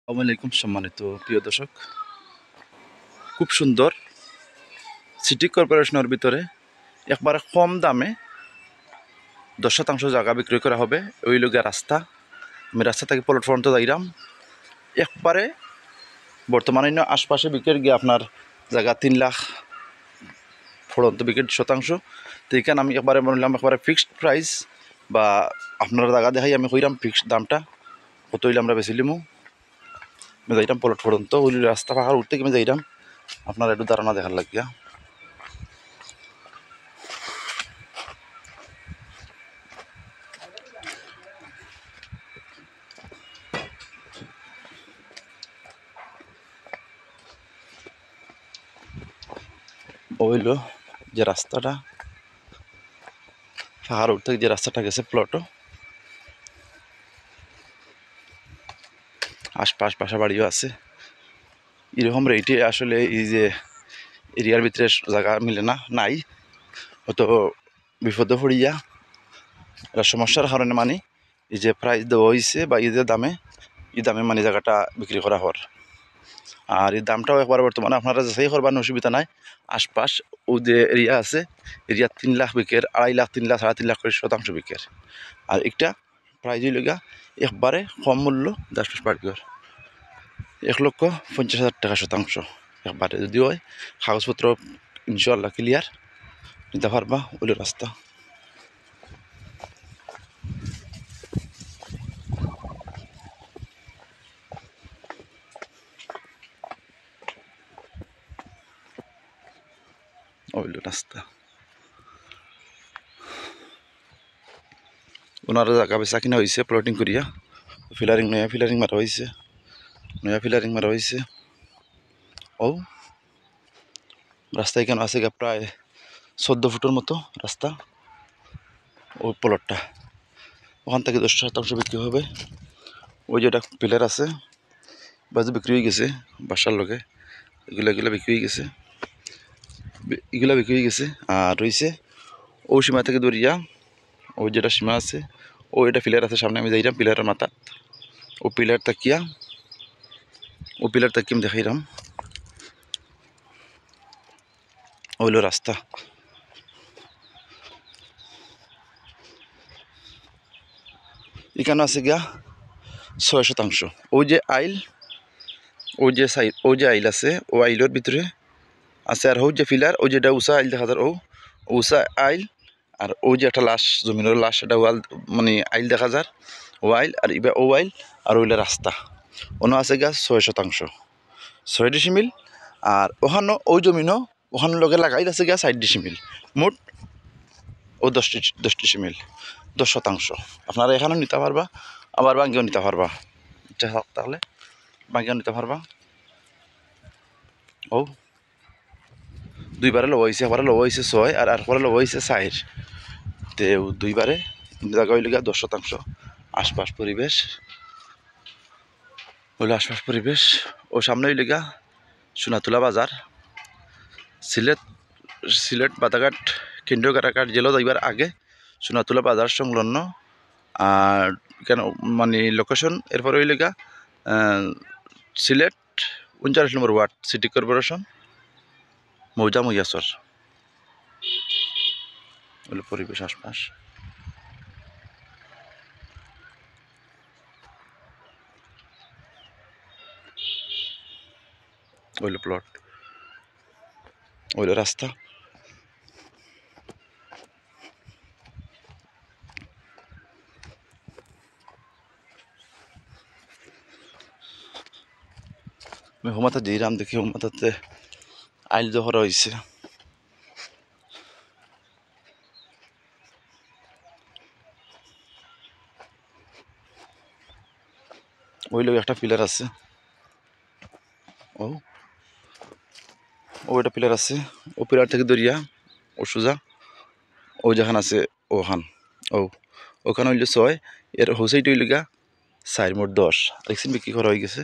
আসসালামু আলাইকুম সম্মানিত প্রিয় দর্শক, খুব সুন্দর সিটি কর্পোরেশনের ভিতরে একবারে কম দামে 10% জায়গা বিক্রি করা হবে। ওই লগিয়া রাস্তা, আমি রাস্তা থেকে প্লট পর্যন্ত যাইলাম একবারে বর্তমানে আশপাশে বিক্রি গিয়ে আপনার জায়গা 3 লাখ পর্যন্ত বিক্রি শতাংশ। তো এখানে আমি একবারে বললাম একবারে ফিক্সড প্রাইস বা আপনার জায়গা দেখাই আমি কইলাম ফিক্সড দামটা কত হইলে আমরা বেশি লিমু। আমি যাইতাম প্লট পর্যন্ত ওই রাস্তা পাহাড় উঠতে আমি যাইতাম আপনার একটু ধারণা দেখার লাগিয়া। হইল যে রাস্তাটা পাহাড় উঠতে যে রাস্তাটা গেছে প্লটও আশপাশ বাসা বাড়িও আছে। এরকম রেটে আসলে এই যে এরিয়ার ভিতরে জায়গা মিলে না নাই, হয়তো বিপদে পড়িয়া এটা সমস্যার কারণে মানে এই যে প্রাইস দেওয়া হয়েছে বা এই দামে মানে জায়গাটা বিক্রি করা হওয়ার। আর এই দামটাও একবার বর্তমানে আপনারা যাচাই করবার অসুবিধা নাই। আশপাশ ও যে এরিয়া আছে এরিয়া 3 লাখ বিকের, 2.5 লাখ, 3 লাখ, 3.5 লাখ করে শতাংশ বিকের। আর একটা প্রাইজ লগা একবারে কম মূল্য 10 পার্টির 1,50,000 টাকা শতাংশ একবারে যদি হয় কাগজপত্র ইনশাল্লাহ ক্লিয়ার নিতে পারবা। ওই রাস্তা ওই রাস্তা ওনারা জায়গা বেচা কিনা হয়েছে প্লটিং করিয়া নয়া ফিলারিং মারা হয়েছে। ও রাস্তায় কেন আছে প্রায় 14 ফুটের মতো রাস্তা। ওই প্লটটা ওখান থেকে 10% বিক্রি হবে। ওই যেটা পিলার আছে বাজে বিক্রি হয়ে গেছে বাসার লগে, এগুলা বিক্রি হয়ে গেছে, আর রয়েছে ও সীমা থেকে দরিয়া ওই যেটা সীমা আছে ও এটা পিলার আছে সামনে আমি যাইলাম পিলারের মাথা ও পিলার তাকিয়ে আমি দেখাইলাম ওইলো রাস্তা। এখানে আছে গিয়া 6%। ওই যে আইল ওই যে আইল আছে ও আইলের ভিতরে আছে আর যে ফিলার ওই যেটা উষা আইল দেখা যায় ও উষা আইল। আর ওই যে একটা লাশ জমিনের লাশ এটা ওয়াল মানে আইল দেখা যায় ও আইল আর ইবা ও আইল আর ওইলে রাস্তা ওনো আছে গা 6%, 6 ডিসিমিল। আর ওখানো ওই জমিনও ওখানোর লগে লাগাই আছে গা 4 ডিসিমিল, মোট ও 10 ডিসিমিল 10%। আপনারা এখানেও নিতে পারবা আবার বাঙ্গিও নিতে পারবা, ইচ্ছা তাহলে বাঙ্গিও নিতে পারবা। ও দুইবারে লওয়া হয়েছে, একবারে লওয়া হয়েছে 6 আর একবারে লওয়া হয়েছে 4। তে দুইবারে জায়গা হইল গিয়া 10%। আশপাশ পরিবেশ ও সামনে হইল গিয়া সোনাতুলা বাজার, সিলেট বাদাঘাট কেন্দ্রীয় কারাগার জেলা যাইবার আগে সোনাতুলা বাজার সংলগ্ন। আর কেন মানে লোকেশন এরপরে হইল গিয়া সিলেট 39 নম্বর ওয়ার্ড সিটি কর্পোরেশন মৌজা মহিয়াসর। হলো পরিবেশ আশপাশ ওইলো প্লট ওইলো রাস্তা। আমি হোমাতা দিলাম দেখি হোমাতাতে আইল জহর হয়েছে। ওই লোক একটা পিলার আছে ও ও এটা পিলার আছে ও পিলার থেকে দরিয়া ও সোজা ও যেখান আছে ওখান ও ওখানে হইল 6 এর হোসাইট হইল গা 4 মোট 10 দেখছেন বিক্রি করা হয়ে গেছে।